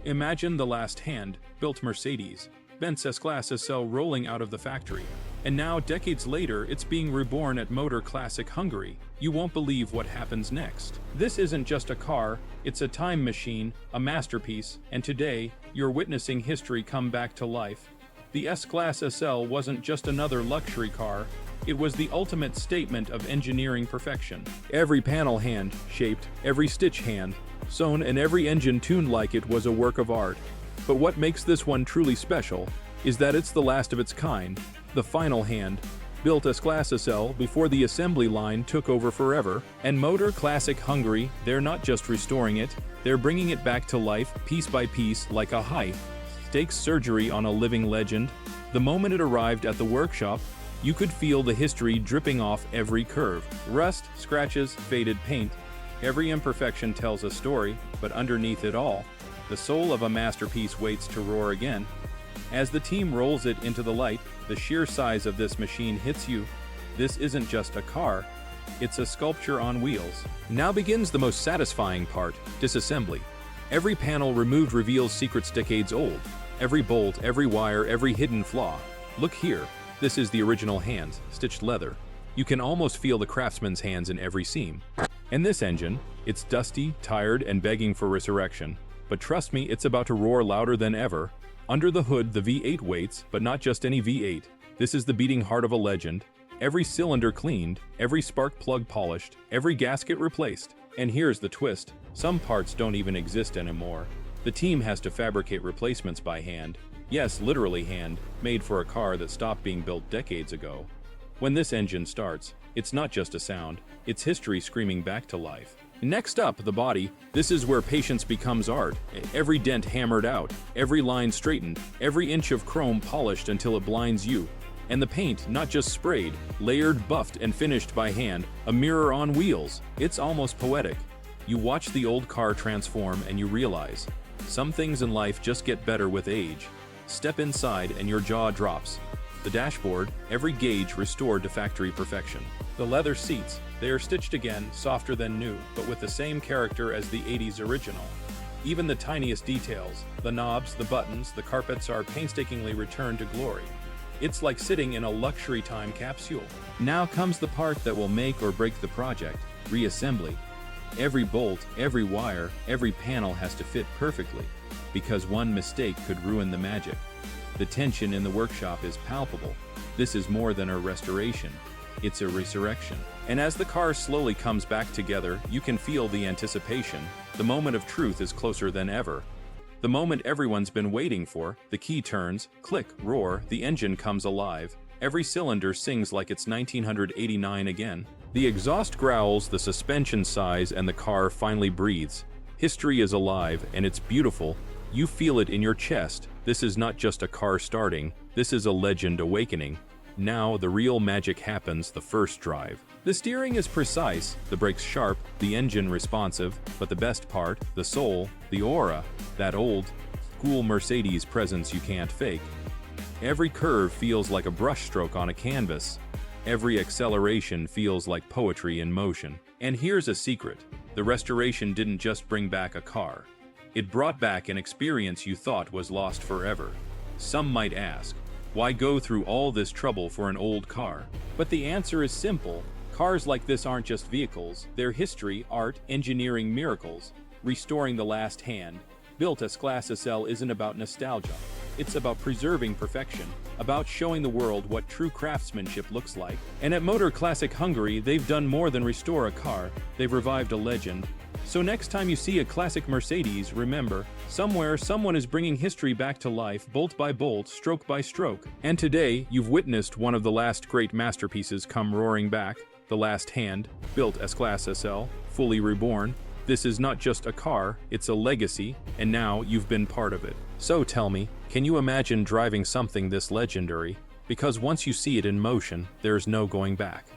Imagine the last hand-built Mercedes, Benz S-Class SL rolling out of the factory. And now, decades later, it's being reborn at Motor Classic Hungary. You won't believe what happens next. This isn't just a car, it's a time machine, a masterpiece, and today, you're witnessing history come back to life. The S-Class SL wasn't just another luxury car, it was the ultimate statement of engineering perfection. Every panel hand-shaped, every stitch hand-sewn, and every engine tuned like it was a work of art. But what makes this one truly special is that it's the last of its kind, the final hand-built S-Class SL before the assembly line took over forever. And Motor Classic Hungary, they're not just restoring it, they're bringing it back to life piece by piece like a high-stakes surgery on a living legend. The moment it arrived at the workshop, you could feel the history dripping off every curve. Rust, scratches, faded paint. Every imperfection tells a story, but underneath it all, the soul of a masterpiece waits to roar again. As the team rolls it into the light, the sheer size of this machine hits you. This isn't just a car, it's a sculpture on wheels. Now begins the most satisfying part, disassembly. Every panel removed reveals secrets decades old. Every bolt, every wire, every hidden flaw. Look here. This is the original hands, stitched leather. You can almost feel the craftsman's hands in every seam. And this engine, it's dusty, tired, and begging for resurrection. But trust me, it's about to roar louder than ever. Under the hood, the V8 waits, but not just any V8. This is the beating heart of a legend. Every cylinder cleaned, every spark plug polished, every gasket replaced. And here's the twist. Some parts don't even exist anymore. The team has to fabricate replacements by hand. Yes, literally hand, made for a car that stopped being built decades ago. When this engine starts, it's not just a sound, it's history screaming back to life. Next up, the body. This is where patience becomes art. Every dent hammered out, every line straightened, every inch of chrome polished until it blinds you. And the paint, not just sprayed, layered, buffed, and finished by hand, a mirror on wheels. It's almost poetic. You watch the old car transform and you realize, some things in life just get better with age. Step inside and your jaw drops. The dashboard, every gauge restored to factory perfection. The leather seats, they are stitched again, softer than new, but with the same character as the 80s original. Even the tiniest details, the knobs, the buttons, the carpets are painstakingly returned to glory. It's like sitting in a luxury time capsule. Now comes the part that will make or break the project, reassembly. Every bolt, every wire, every panel has to fit perfectly, because one mistake could ruin the magic. The tension in the workshop is palpable. This is more than a restoration, it's a resurrection. And as the car slowly comes back together, you can feel the anticipation. The moment of truth is closer than ever. The moment everyone's been waiting for, the key turns, click, roar, the engine comes alive. Every cylinder sings like it's 1989 again. The exhaust growls, the suspension sighs, and the car finally breathes. History is alive, and it's beautiful. You feel it in your chest. This is not just a car starting, this is a legend awakening. Now, the real magic happens, the first drive. The steering is precise, the brakes sharp, the engine responsive, but the best part, the soul, the aura, that old, school Mercedes presence you can't fake. Every curve feels like a brushstroke on a canvas. Every acceleration feels like poetry in motion. And here's a secret. The restoration didn't just bring back a car. It brought back an experience you thought was lost forever. Some might ask, why go through all this trouble for an old car? But the answer is simple. Cars like this aren't just vehicles. They're history, art, engineering miracles. Restoring the last hand-built S-Class SL isn't about nostalgia. It's about preserving perfection, about showing the world what true craftsmanship looks like. And at Motor Classic Hungary, they've done more than restore a car, they've revived a legend. So next time you see a classic Mercedes, remember, somewhere someone is bringing history back to life, bolt by bolt, stroke by stroke. And today, you've witnessed one of the last great masterpieces come roaring back, the last hand-built S-Class SL, fully reborn. This is not just a car, it's a legacy, and now you've been part of it. So tell me, can you imagine driving something this legendary? Because once you see it in motion, there's no going back.